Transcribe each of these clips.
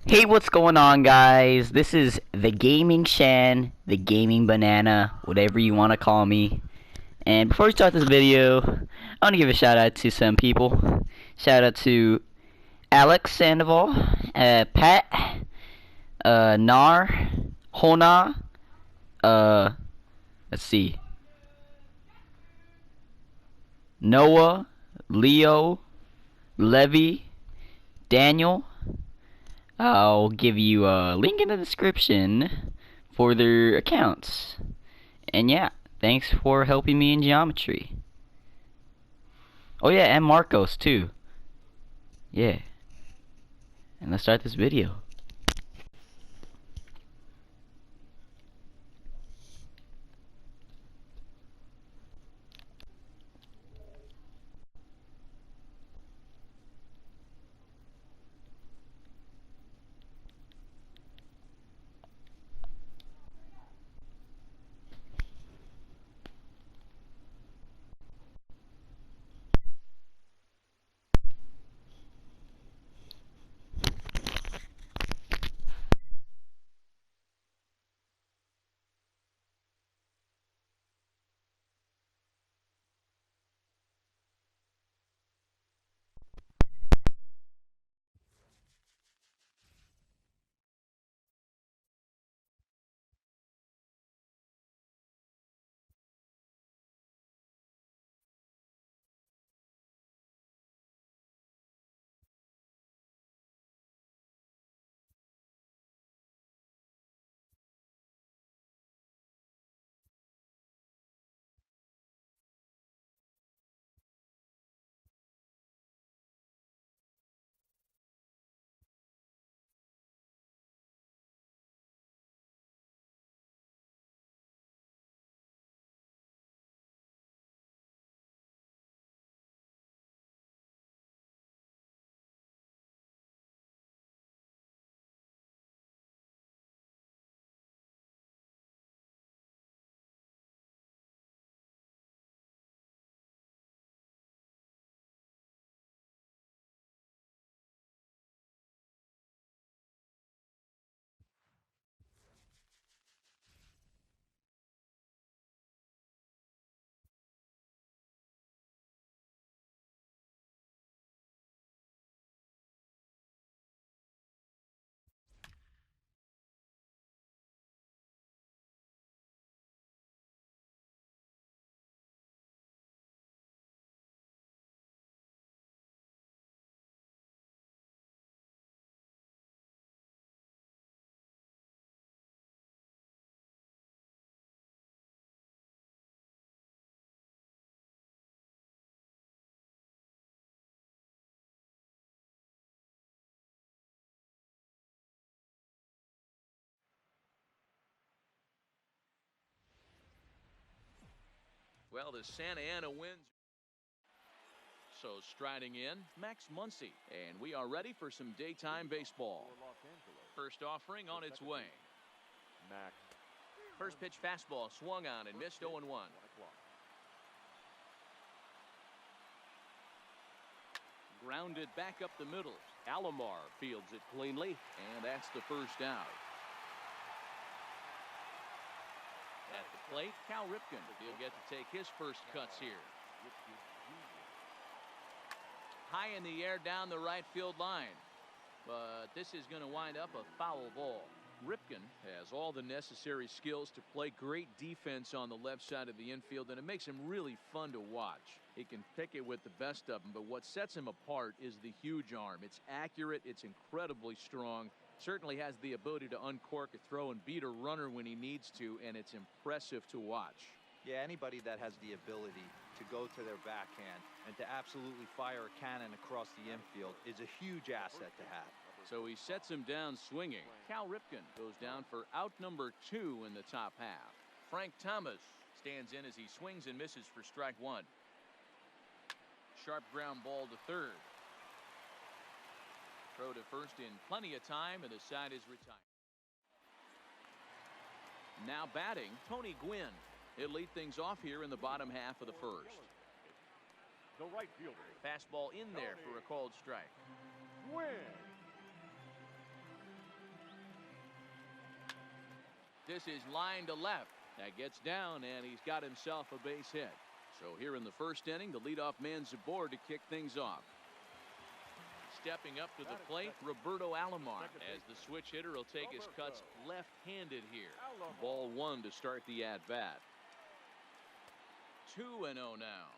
Hey, what's going on, guys? This is the Gaming Shan, the Gaming Banana, whatever you want to call me. And before we start this video, I want to give a shout out to some people. Shout out to Alex Sandoval, Pat, Nar, Honah, let's see, Noah, Leo, Levi, Daniel. I'll give you a link in the description for their accounts. And yeah, thanks for helping me in geometry. Oh yeah, and Marcos too. Yeah. And let's start this video. Well, the Santa Ana wins. So striding in, Max Muncy. And we are ready for some daytime baseball. First offering on its way. Max. First pitch fastball swung on and missed 0-1. Grounded back up the middle. Alomar fields it cleanly, and that's the first out. At the plate, Cal Ripken. He'll get to take his first cuts here. High in the air down the right field line. But this is going to wind up a foul ball. Ripken has all the necessary skills to play great defense on the left side of the infield, and it makes him really fun to watch. He can pick it with the best of them, but what sets him apart is the huge arm. It's accurate, it's incredibly strong, certainly has the ability to uncork a throw and beat a runner when he needs to, and it's impressive to watch. Yeah, anybody that has the ability to go to their backhand and to absolutely fire a cannon across the infield is a huge asset to have. So he sets him down swinging. Cal Ripken goes down for out number 2 in the top half. Frank Thomas stands in as he swings and misses for strike 1. Sharp ground ball to third. Throw to first in plenty of time, and the side is retired. Now batting, Tony Gwynn. He'll lead things off here in the bottom half of the first. The right fielder. Fastball in there for a called strike. Gwynn. This is line to left. That gets down, and he's got himself a base hit. So here in the first inning, the leadoff man's aboard to kick things off. Stepping up to the plate, Roberto Alomar, as the switch hitter will take his cuts left-handed here. Ball one to start the at-bat. 2-0 now.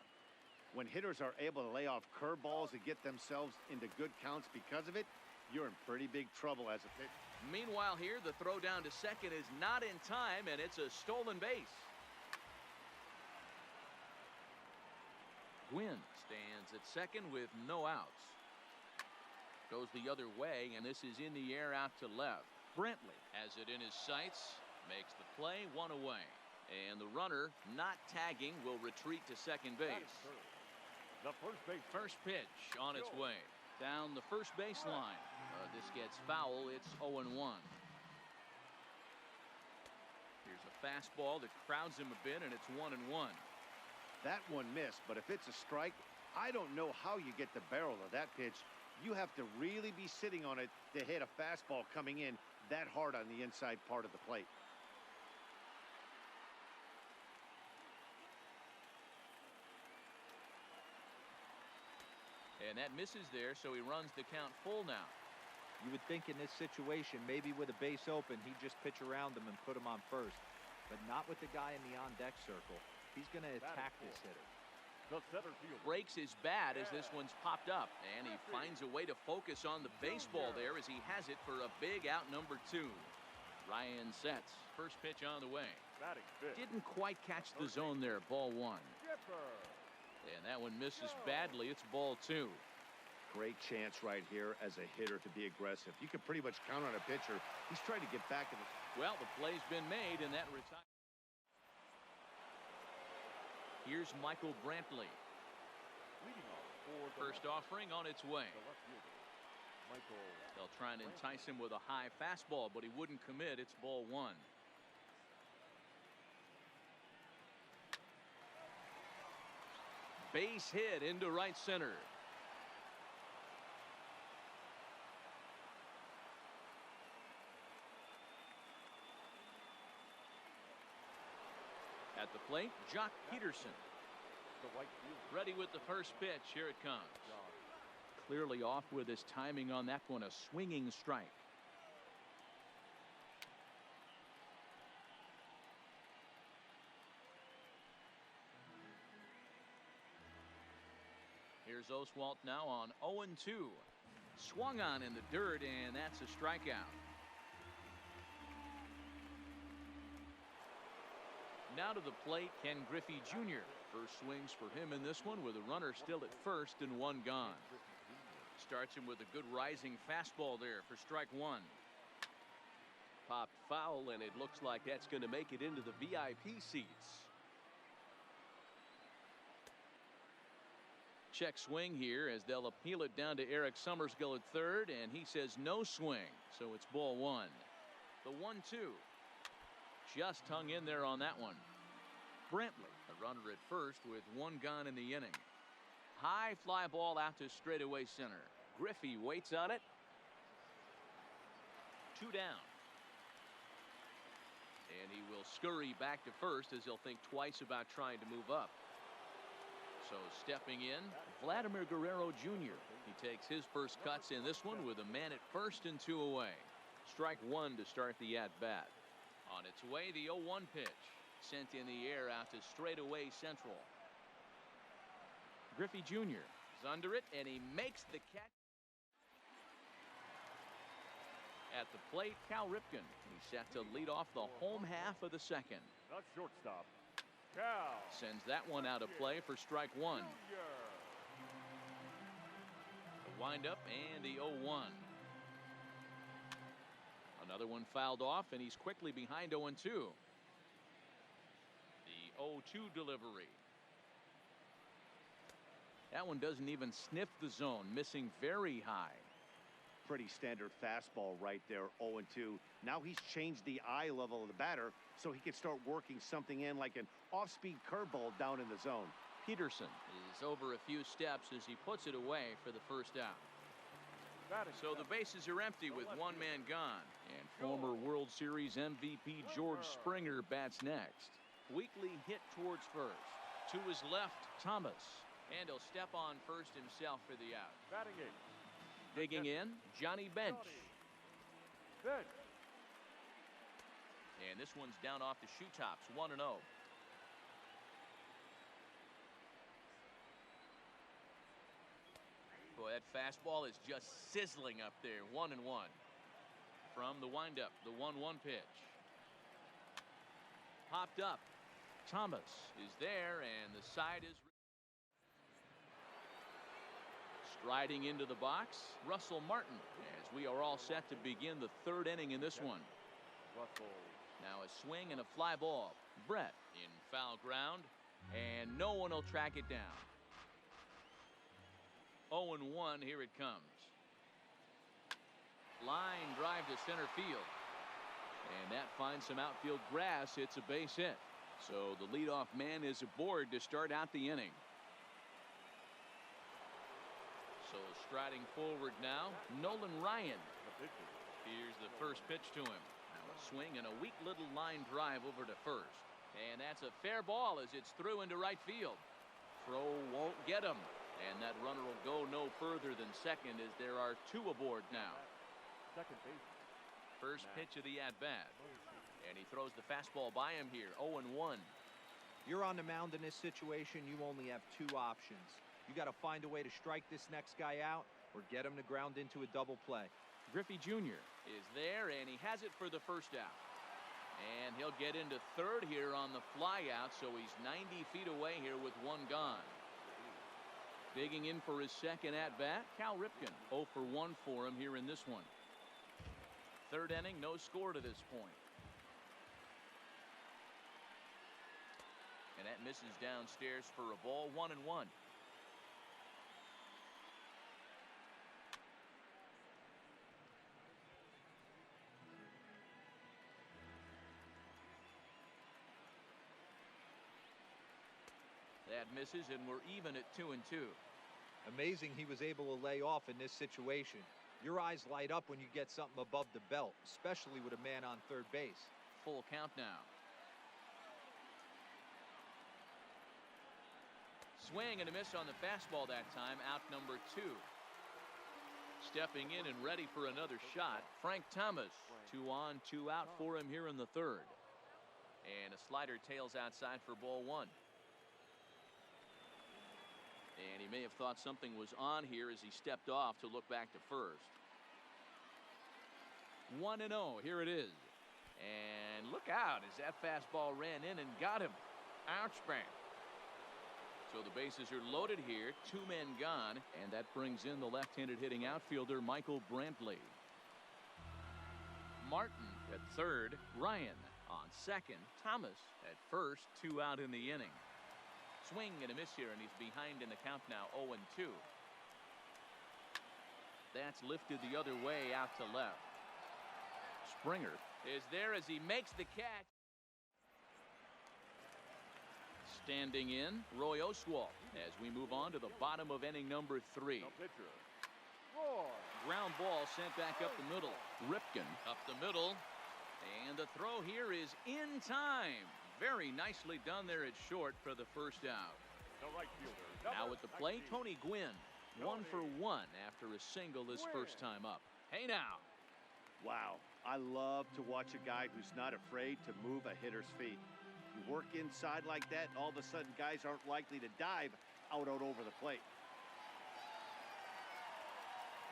When hitters are able to lay off curveballs and get themselves into good counts because of it, you're in pretty big trouble as a pitcher. Meanwhile here, the throw down to second is not in time, and it's a stolen base. Gwynn stands at second with no outs. Goes the other way, and this is in the air out to left. Brentley has it in his sights, makes the play, one away. And the runner, not tagging, will retreat to second base. The first pitch on its way. Down the first baseline. This gets foul. It's 0-1. Here's a fastball that crowds him a bit, and it's 1-1. That one missed, but if it's a strike, I don't know how you get the barrel of that pitch. You have to really be sitting on it to hit a fastball coming in that hard on the inside part of the plate. And that misses there, so he runs the count full now. You would think in this situation, maybe with a base open, he'd just pitch around him and put him on first. But not with the guy in the on-deck circle. He's going to attack this hitter. The center field Breaks his bat as this one's popped up, and he finds a way to focus on the baseball there as he has it for a big out number 2. Ryan sets. First pitch on the way. batting fifth. Didn't quite catch the zone there. Ball 1. And that one misses badly. It's ball 2. Great chance right here as a hitter to be aggressive. You can pretty much count on a pitcher. He's trying to get back in the... Well, the play's been made, and that retires. Here's Michael Brantley. Leading off for the First offering on its way. the left fielder, Michael. They'll try and entice him with a high fastball, but he wouldn't commit. It's ball 1. Base hit into right center. At the plate, Jock Peterson. The right fielder, Ready with the first pitch. Here it comes. John. Clearly off with his timing on that one. A swinging strike. Here's Oswalt now on 0-2. Swung on in the dirt, and that's a strikeout. Now to the plate, Ken Griffey Jr. First swings for him in this one with a runner still at first and one gone. Starts him with a good rising fastball there for strike 1. Popped foul, and it looks like that's going to make it into the VIP seats. Check swing here as they'll appeal it down to Eric Summerskill at third, and he says no swing, so it's ball 1. The 1-2. Just hung in there on that one. Brentley, a runner at first with one gone in the inning. High fly ball out to straightaway center. Griffey waits on it. 2 down. And he will scurry back to first as he'll think twice about trying to move up. So stepping in, Vladimir Guerrero Jr. He takes his first cuts in this one with a man at first and 2 away. Strike 1 to start the at-bat. On its way, the 0-1 pitch. Sent in the air out to straightaway central. Griffey Jr. is under it, and he makes the catch. At the plate, Cal Ripken. He's set to lead off the home half of the second. Not shortstop. Cal. Sends that one out of play for strike 1. Junior. The windup and the 0-1. Another one fouled off, and he's quickly behind 0-2. The 0-2 delivery. That one doesn't even sniff the zone, missing very high. Pretty standard fastball right there, 0-2. Now he's changed the eye level of the batter so he can start working something in like an off-speed curveball down in the zone. Peterson is over a few steps as he puts it away for the first out. Batting So the bases are empty with one man gone. And former World Series MVP George Springer bats next. Weekly hit towards first. To his left, Thomas. And he'll step on first himself for the out. Batting eighth. Digging in, Johnny Bench. Bench. And this one's down off the shoe tops, 1-0. Boy, that fastball is just sizzling up there, 1-1. From the windup, the 1-1 pitch. Popped up. Thomas is there, and the side is striding into the box, Russell Martin, as we are all set to begin the third inning in this one. Russell. Now a swing and a fly ball. Brett in foul ground, and no one will track it down. 0-1, here it comes. Line drive to center field. And that finds some outfield grass. It's a base hit. So the leadoff man is aboard to start out the inning. So striding forward now, Nolan Ryan. Here's the first pitch to him. Now a swing and a weak little line drive over to first. And that's a fair ball as it's through into right field. Throw won't get him. And that runner will go no further than second as there are two aboard now. Second base. First pitch of the at-bat. And he throws the fastball by him here, 0-1. You're on the mound in this situation, you only have two options. You got to find a way to strike this next guy out or get him to ground into a double play. Griffey Jr. is there, and he has it for the first out. And he'll get into third here on the fly out, so he's 90 feet away here with one gone. Digging in for his second at-bat, Cal Ripken. 0 for 1 for him here in this one. Third inning, no score to this point. And that misses downstairs for a ball, 1-1. That misses, and we're even at 2-2. Amazing he was able to lay off in this situation. Your eyes light up when you get something above the belt, especially with a man on third base. Full count now. Swing and a miss on the fastball that time, out number 2. Stepping in and ready for another shot, Frank Thomas. 2 on, 2 out for him here in the third. And a slider tails outside for ball 1. And he may have thought something was on here as he stepped off to look back to first. 1-0, here it is. And look out as that fastball ran in and got him. Ouch, bang. So the bases are loaded here, 2 men gone, and that brings in the left-handed hitting outfielder Michael Brantley. Martin at third, Ryan on second, Thomas at first, 2 out in the inning. Swing and a miss here, and he's behind in the count now, 0-2. That's lifted the other way out to left. Springer is there as he makes the catch. Standing in, Roy Oswalt as we move on to the bottom of inning number 3. No pitcher. Roy. Ground ball sent back up the middle. Ripken up the middle. And the throw here is in time. Very nicely done there at short for the first out. The right fielder. Now at the plate, Tony Gwynn. 1 for 1 after a single his first time up. Hey now. Wow, I love to watch a guy who's not afraid to move a hitter's feet. You work inside like that, and all of a sudden guys aren't likely to dive out over the plate.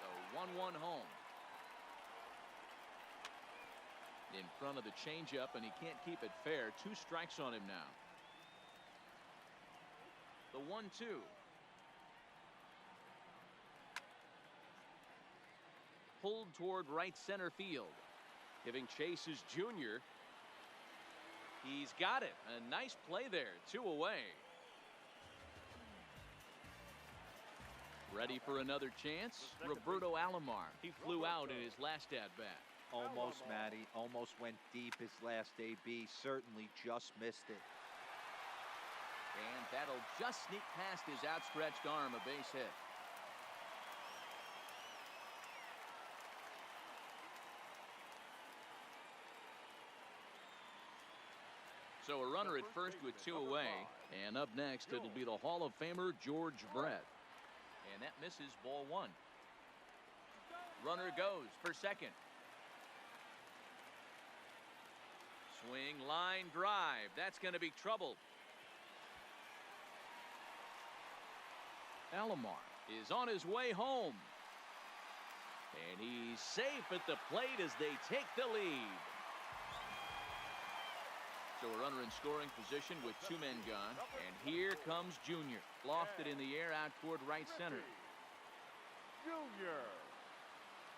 The 1-1 home. In front of the changeup, and he can't keep it fair. 2 strikes on him now. The 1-2. Pulled toward right center field. Giving chase is Jr. He's got it. A nice play there. 2 away. Ready for another chance? Roberto Alomar. He flew out in his last at-bat. Almost, Matty. Almost went deep his last AB. Certainly just missed it. And that'll just sneak past his outstretched arm, a base hit. So a runner at first with 2 away. And up next, it'll be the Hall of Famer George Brett. And that misses ball 1. Runner goes for second. Swing, line, drive. That's going to be trouble. Alomar is on his way home. And he's safe at the plate as they take the lead. So a runner in scoring position with 2 men gone. And here comes Junior. Lofted in the air out toward right center. Junior.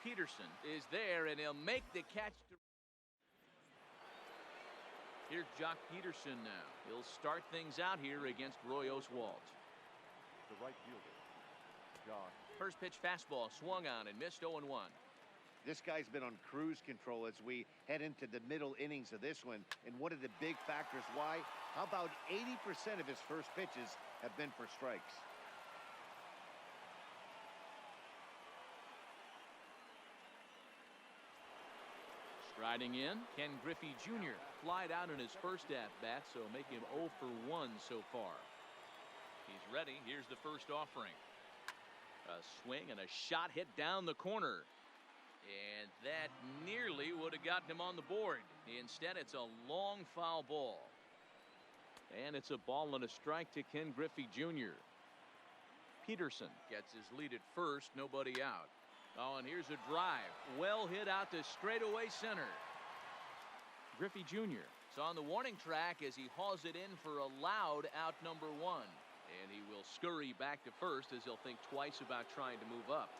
Peterson is there, and he'll make the catch. Here's Jock Peterson now. He'll start things out here against Roy Oswalt. The right fielder, John. First pitch fastball swung on and missed 0-1. This guy's been on cruise control as we head into the middle innings of this one. And one of the big factors why, how about 80% of his first pitches have been for strikes? Striding in, Ken Griffey Jr. flied out in his first at-bat, so make him 0 for 1 so far. He's ready. Here's the first offering. A swing and a shot hit down the corner. And that nearly would have gotten him on the board. Instead, it's a long foul ball. And it's a ball and a strike to Ken Griffey Jr. Peterson gets his lead at first, nobody out. Oh, and here's a drive. Well hit out to straightaway center. Griffey Jr. is on the warning track as he hauls it in for a loud out number 1. And he will scurry back to first as he'll think twice about trying to move up.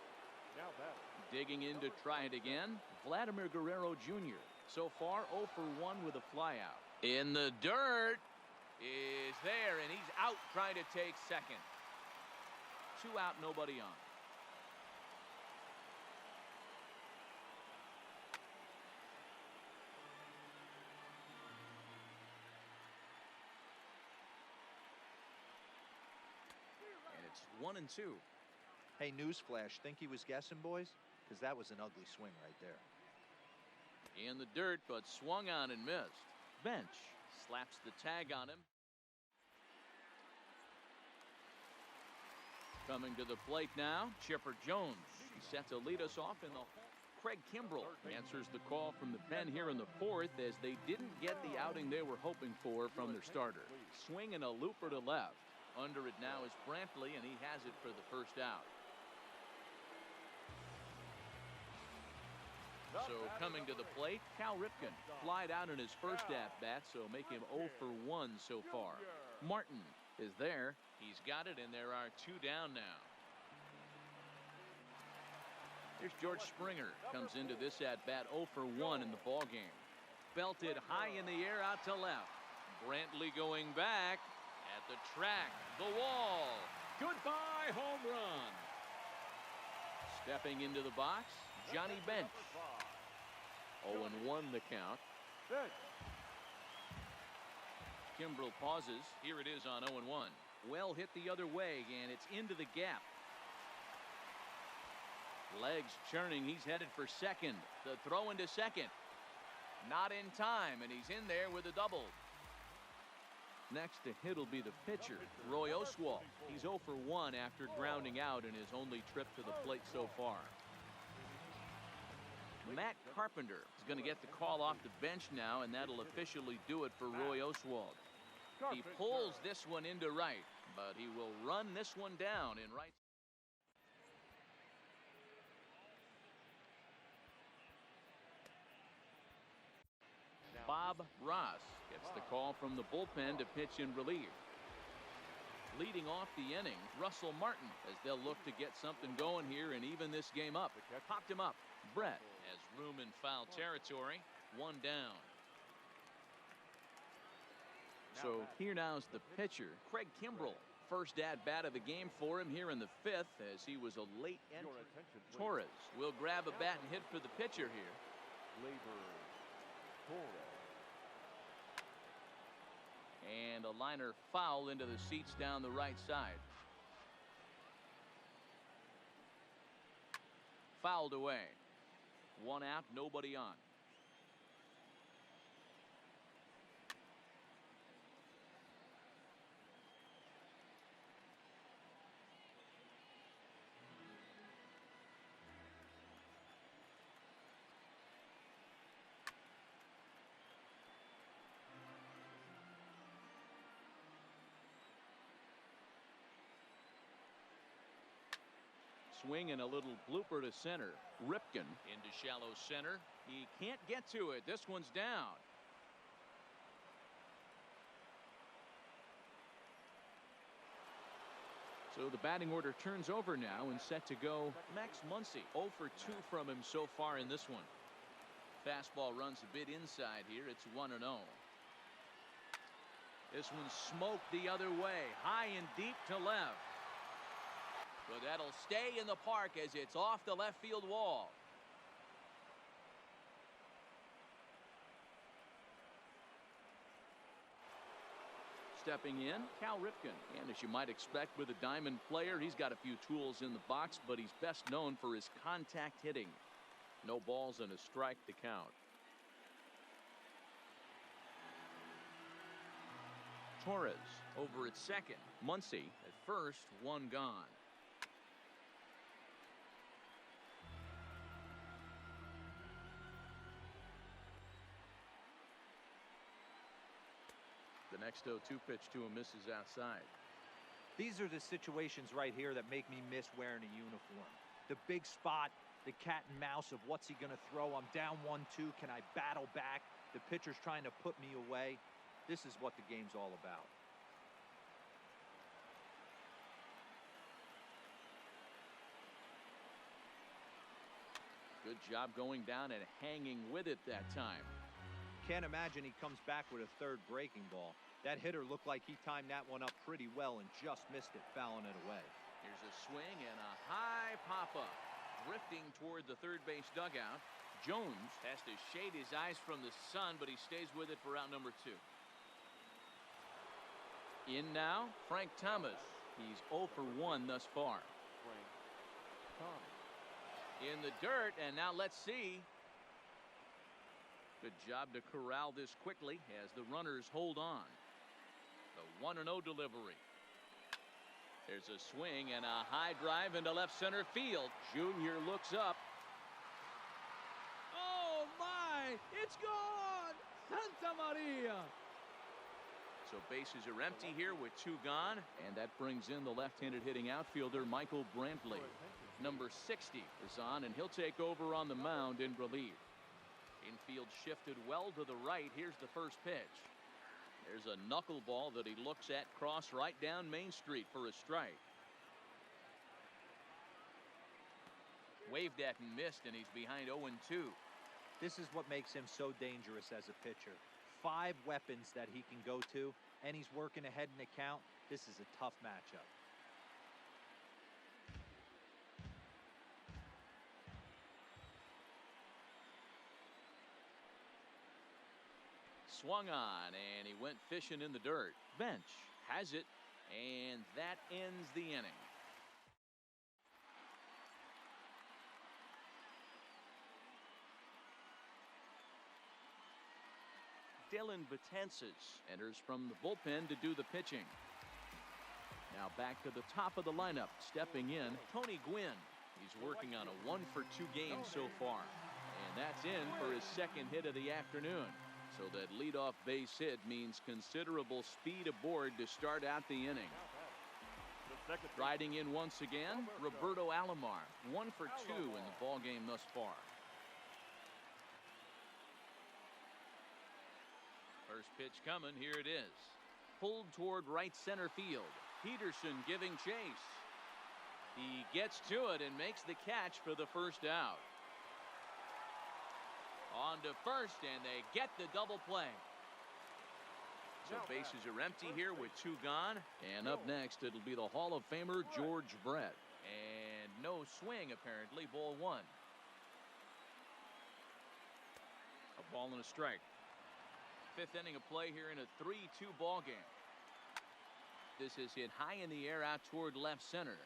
Now that. Digging in to try it again, Vladimir Guerrero Jr. So far 0 for 1 with a flyout. In the dirt is there, and he's out trying to take second. 2 out, nobody on. And it's 1-2. Hey, newsflash, think he was guessing, boys? Because that was an ugly swing right there. In the dirt, but swung on and missed. Bench slaps the tag on him. Coming to the plate now, Chipper Jones. He's set to lead us off in the Craig Kimbrell answers the call from the pen here in the 4th as they didn't get the outing they were hoping for from their starter. Swing and a looper to left. Under it now is Brantley, and he has it for the first out. So coming to the plate, Cal Ripken flied out in his first at-bat, so make him 0 for 1 so far. Martin is there. He's got it, and there are 2 down now. Here's George Springer. Comes into this at-bat 0 for 1 in the ballgame. Belted high in the air out to left. Brantley going back at the track. The wall. Goodbye home run. Stepping into the box, Johnny Bench. 0-1 the count. Kimbrell pauses. Here it is on 0-1. Well hit the other way, and it's into the gap. Legs churning. He's headed for second. The throw into second. Not in time, and he's in there with a double. Next to hit will be the pitcher, Roy Oswalt. He's 0 for 1 after grounding out in his only trip to the plate so far. Matt Carpenter is going to get the call off the bench now, and that'll officially do it for Roy Oswalt. He pulls this one into right, but he will run this one down in right. Bob Ross gets the call from the bullpen to pitch in relief. Leading off the inning, Russell Martin, as they'll look to get something going here and even this game up. Popped him up. Brett has room in foul territory. 1 down. So here now is the pitcher, Craig Kimbrell. First at-bat of the game for him here in the 5th as he was a late entry. Torres will grab a bat and hit for the pitcher here. And a liner foul into the seats down the right side. Fouled away. 1 out, nobody on. swing and a little blooper to center. Ripken into shallow center. He can't get to it. This one's down. So the batting order turns over now and set to go Max Muncy. 0 for 2 from him so far in this one. Fastball runs a bit inside here. It's 1-0. This one's smoked the other way, high and deep to left. But that'll stay in the park as it's off the left field wall. Stepping in, Cal Ripken. And as you might expect with a diamond player, he's got a few tools in the box, but he's best known for his contact hitting. No balls and a strike to count. Torres over at second. Muncy at first, one gone. The next 0-2 pitch to him misses outside. These are the situations right here that make me miss wearing a uniform. The big spot, the cat and mouse of what's he going to throw. I'm down 1-2. Can I battle back? The pitcher's trying to put me away. This is what the game's all about. Good job going down and hanging with it that time. Can't imagine he comes back with a third breaking ball. That hitter looked like he timed that one up pretty well and just missed it, fouling it away. Here's a swing and a high pop-up. Drifting toward the third base dugout. Jones has to shade his eyes from the sun, but he stays with it for out number 2. In now, Frank Thomas. He's 0 for 1 thus far. Frank Thomas. In the dirt, and now let's see. Good job to corral this quickly as the runners hold on. The 1-0 delivery. There's a swing and a high drive into left center field. Junior looks up. Oh my! It's gone! Santa Maria! So bases are empty here with 2 gone, and that brings in the left-handed hitting outfielder Michael Brantley. Number 60 is on, and he'll take over on the mound in relief. Infield shifted well to the right. Here's the first pitch. There's a knuckleball that he looks at cross right down Main Street for a strike. Waved at and missed, and he's behind 0-2. This is what makes him so dangerous as a pitcher. 5 weapons that he can go to, and he's working ahead in the count. This is a tough matchup. Swung on, and he went fishing in the dirt. Bench has it, and that ends the inning. Dylan Betances enters from the bullpen to do the pitching. Now back to the top of the lineup. Stepping in, Tony Gwynn. He's working on a 1 for 2 game so far. And that's in for his second hit of the afternoon. So that leadoff base hit means considerable speed aboard to start out the inning. Riding in once again, Roberto Alomar. 1 for 2 in the ballgame thus far. First pitch coming, here it is. Pulled toward right center field. Peterson giving chase. He gets to it and makes the catch for the first out. On to first, and they get the double play. So bases are empty here with 2 gone. And up next, it'll be the Hall of Famer George Brett. And no swing, apparently, ball 1. A ball and a strike. 5th inning of play here in a 3-2 ball game. This is hit high in the air out toward left center.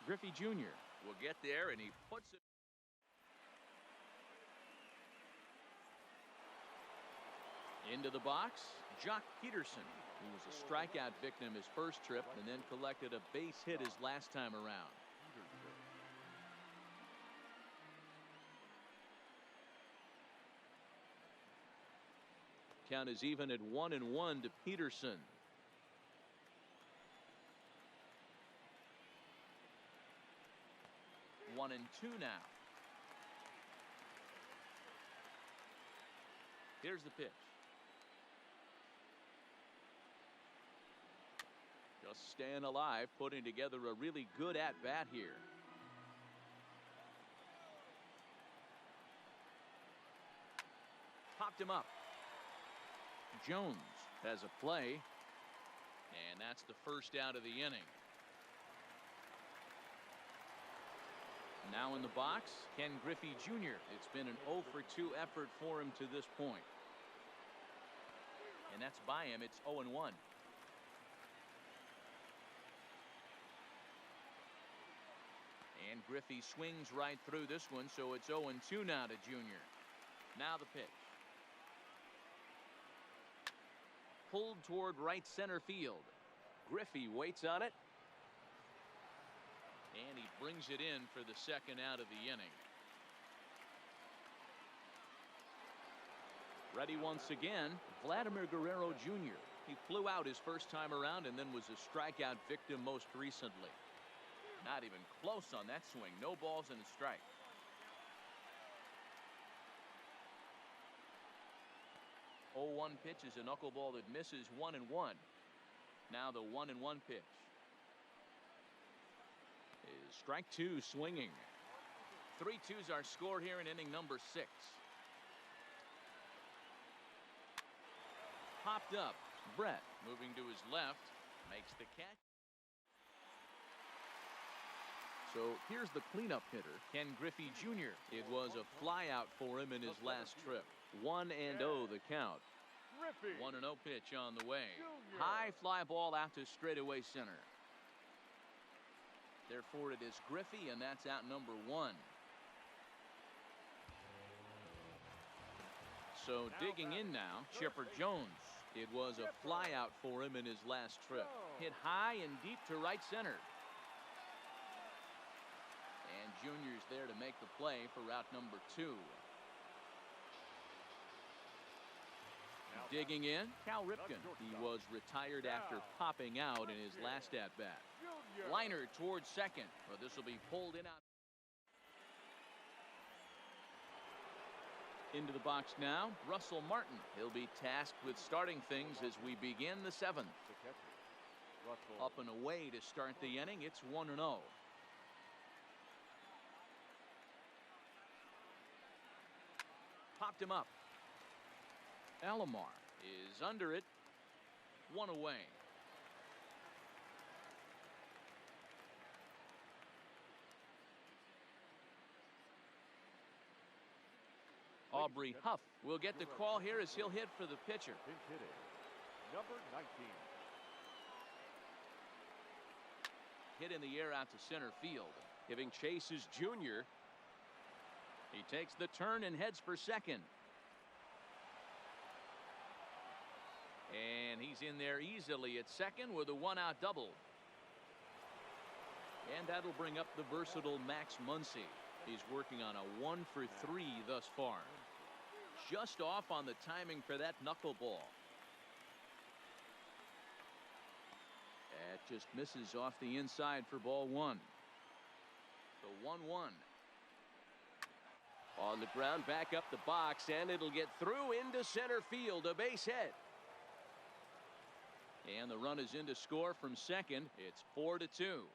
Griffey Jr. will get there, and he puts it. Into the box, Jock Peterson, who was a strikeout victim his first trip and then collected a base hit his last time around. Count is even at 1-1 to Peterson. 1-2 now. Here's the pitch. Just staying alive, putting together a really good at-bat here. Popped him up. Jones has a play, and that's the first out of the inning. Now in the box, Ken Griffey Jr. It's been an 0 for 2 effort for him to this point. And that's by him. It's 0-1. And Griffey swings right through this one, so it's 0-2 now to Jr. Now the pitch. Pulled toward right center field. Griffey waits on it. And he brings it in for the second out of the inning. Ready once again, Vladimir Guerrero Jr. He flew out his first time around and then was a strikeout victim most recently. Not even close on that swing. No balls and a strike. Oh, 1 pitch is a knuckleball that misses 1-1. Now the 1-1 pitch. Is strike 2 swinging. 3-2's our score here in inning number 6. Popped up. Brett moving to his left. Makes the catch. So here's the cleanup hitter, Ken Griffey Jr. It was a flyout for him in his last trip. 1-0 the count. 1-0 pitch on the way. High fly ball out to straightaway center. Therefore it is Griffey, and that's out number 1. So digging in now, Chipper Jones. It was a flyout for him in his last trip. Hit high and deep to right center. And Junior's there to make the play for route number 2. Digging in, Cal Ripken. He was retired after popping out in his last at-bat. Liner towards second, but this will be pulled in out. Into the box now, Russell Martin. He'll be tasked with starting things as we begin the 7th. Up and away to start the inning. It's 1-0. Popped him up. Alomar is under it. 1 away. Aubrey Huff will get the call here as he'll hit for the pitcher. Number 19. Hit in the air out to center field. Giving chase is Junior. He takes the turn and heads for second. And he's in there easily at second with a 1-out double. And that'll bring up the versatile Max Muncy. He's working on a 1 for 3 thus far. Just off on the timing for that knuckleball. That just misses off the inside for ball 1. The 1-1. On the ground, back up the box, and it'll get through into center field, a base hit. And the run is in to score from second. It's 4-2.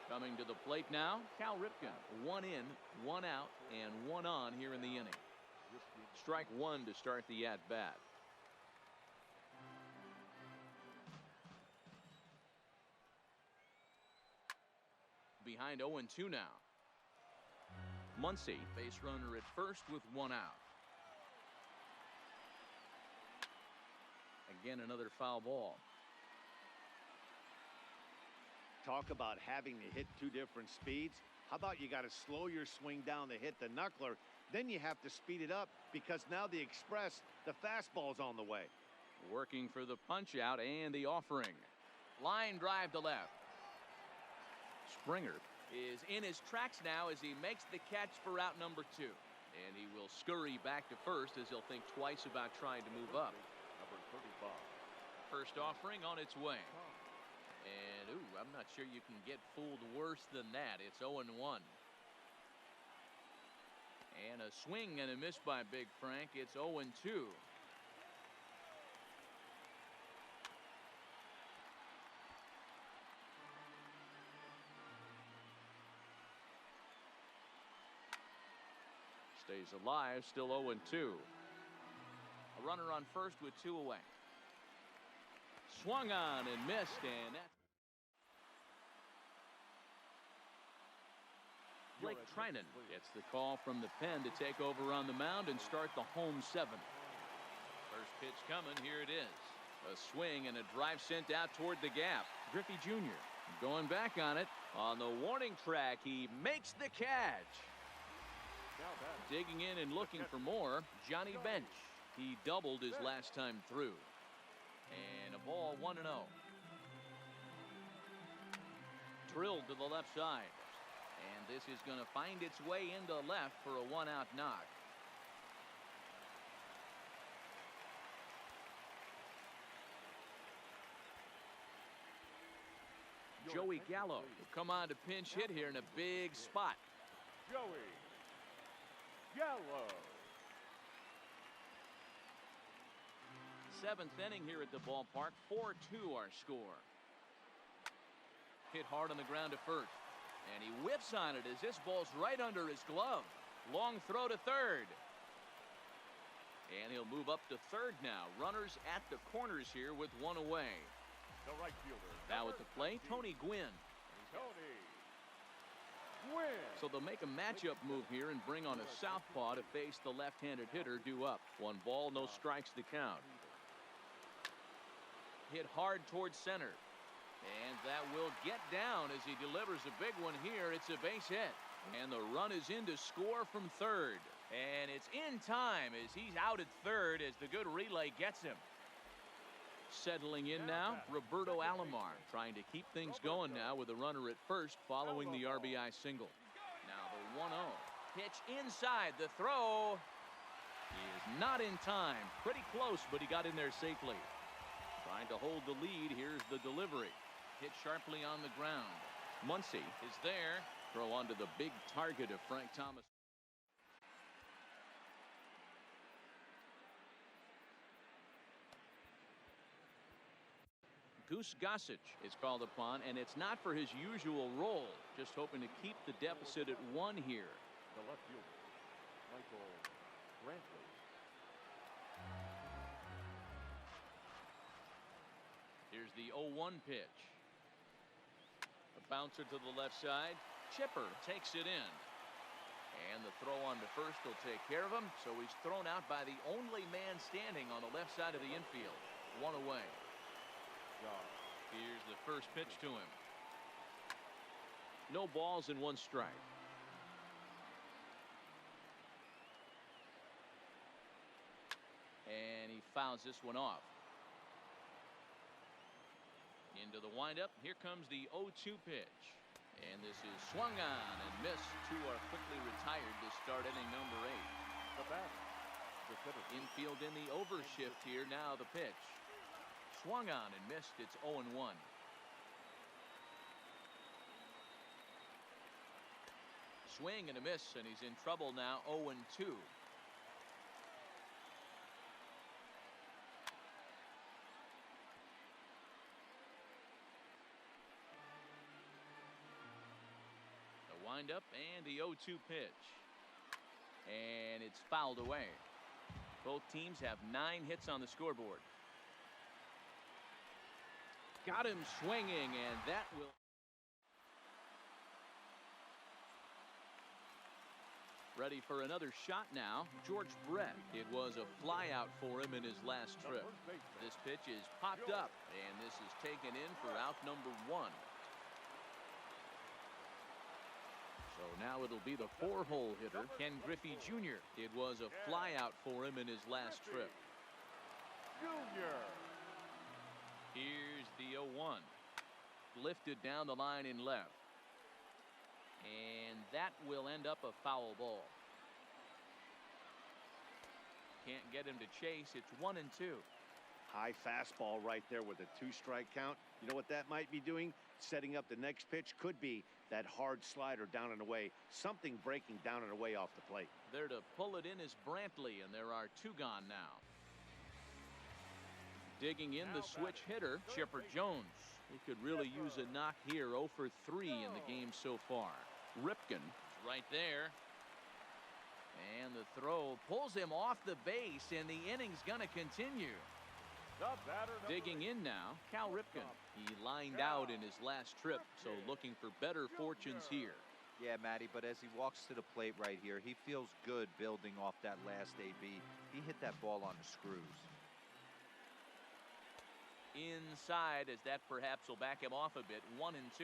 Coming to the plate now, Cal Ripken. 1 in, 1 out, and 1 on here in the inning. Strike 1 to start the at-bat. Behind 0-2 now. Muncy, base runner at first with 1 out. Again, another foul ball. Talk about having to hit 2 different speeds. How about you got to slow your swing down to hit the knuckler, then you have to speed it up because now the express, the fastball's on the way. Working for the punch out and the offering. Line drive to left. Springer is in his tracks now as he makes the catch for out number 2. And he will scurry back to first as he'll think twice about trying to move up. Number 35. First offering on its way. And ooh, I'm not sure you can get fooled worse than that. It's 0-1. And a swing and a miss by Big Frank. It's 0-2. Stays alive, still 0-2. A runner on first with 2 away. Swung on and missed, and that's Blake Trinan gets the call from the pen to take over on the mound and start the home 7th. First pitch coming, here it is. A swing and a drive sent out toward the gap. Griffey Jr. going back on it. On the warning track, he makes the catch. Digging in and looking for more, Johnny Bench. He doubled his last time through. And a ball 1-0. Drilled to the left side. And this is going to find its way into left for a 1-out knock. Joey Gallo will come on to pinch hit here in a big spot. Joey Gallo. 7th inning here at the ballpark. 4-2 our score. Hit hard on the ground to first. And he whips on it as this ball's right under his glove. Long throw to third. And he'll move up to third now. Runners at the corners here with 1 away. The right fielder. Now at the plate, Tony Gwynn. Tony Gwynn. So they'll make a matchup move here and bring on a southpaw to face the left-handed hitter due up. 1 ball, no strikes to count. Hit hard towards center. And that will get down as he delivers a big one here. It's a base hit. And the run is in to score from third. And it's in time as he's out at third as the good relay gets him. Settling in now, Roberto Alomar trying to keep things going now with a runner at first following the RBI single. Now the 1-0. Pitch inside. The throw is not in time. Pretty close, but he got in there safely. Trying to hold the lead. Here's the delivery. Hit sharply on the ground. Muncy is there. Throw onto the big target of Frank Thomas. Goose Gossage is called upon, and it's not for his usual role. Just hoping to keep the deficit at 1 here. The left fielder, Michael Brantley. Here's the 0-1 pitch. A bouncer to the left side. Chipper takes it in. And the throw on to first will take care of him. So he's thrown out by the only man standing on the left side of the infield. 1 away. Here's the first pitch to him. No balls and 1 strike. And he fouls this one off. Into the windup. Here comes the 0-2 pitch. And this is swung on and missed. 2 are quickly retired to start inning number 8. The batter, the hitter. Infield in the overshift here. Now the pitch. Swung on and missed. It's 0-1. Swing and a miss, and he's in trouble now. 0-2. The windup and the 0-2 pitch. And it's fouled away. Both teams have 9 hits on the scoreboard. Got him swinging, and that will. Ready for another shot now. George Brett. It was a flyout for him in his last trip. This pitch is popped up, and this is taken in for out number 1. So now it'll be the 4-hole hitter, Ken Griffey Jr. It was a flyout for him in his last trip. Junior. Here's the 0-1. Lifted down the line in left. And that will end up a foul ball. Can't get him to chase. It's 1-2. High fastball right there with a 2-strike count. You know what that might be doing? setting up the next pitch could be that hard slider down and away, something breaking down and away off the plate. There to pull it in is Brantley, and there are 2 gone now. Digging in the switch hitter, Chipper Jones. He could really use a knock here. 0 for 3 in the game so far. Ripken is right there. And the throw pulls him off the base, and the inning's going to continue. Digging in now, Cal Ripken. He lined out in his last trip, so looking for better fortunes here. Yeah, Matty, but as he walks to the plate right here, he feels good building off that last AB. He hit that ball on the screws. Inside, as that perhaps will back him off a bit. 1 and 2.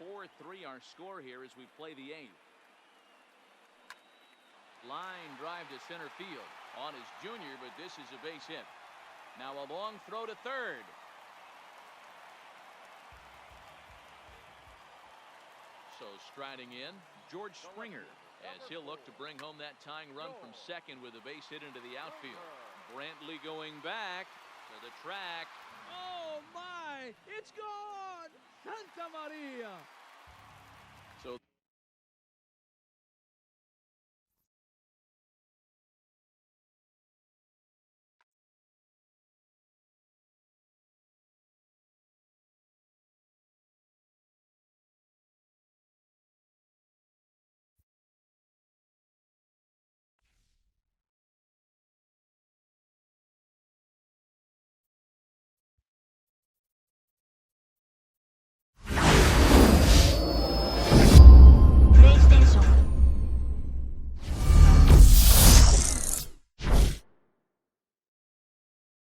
4-3 our score here as we play the 8th. Line drive to center field. On his junior, but this is a base hit. Now a long throw to third. So striding in, George Springer, as he'll look to bring home that tying run from second with a base hit into the outfield. Brantley going back to the track. Oh, my! It's gone! Santa Maria!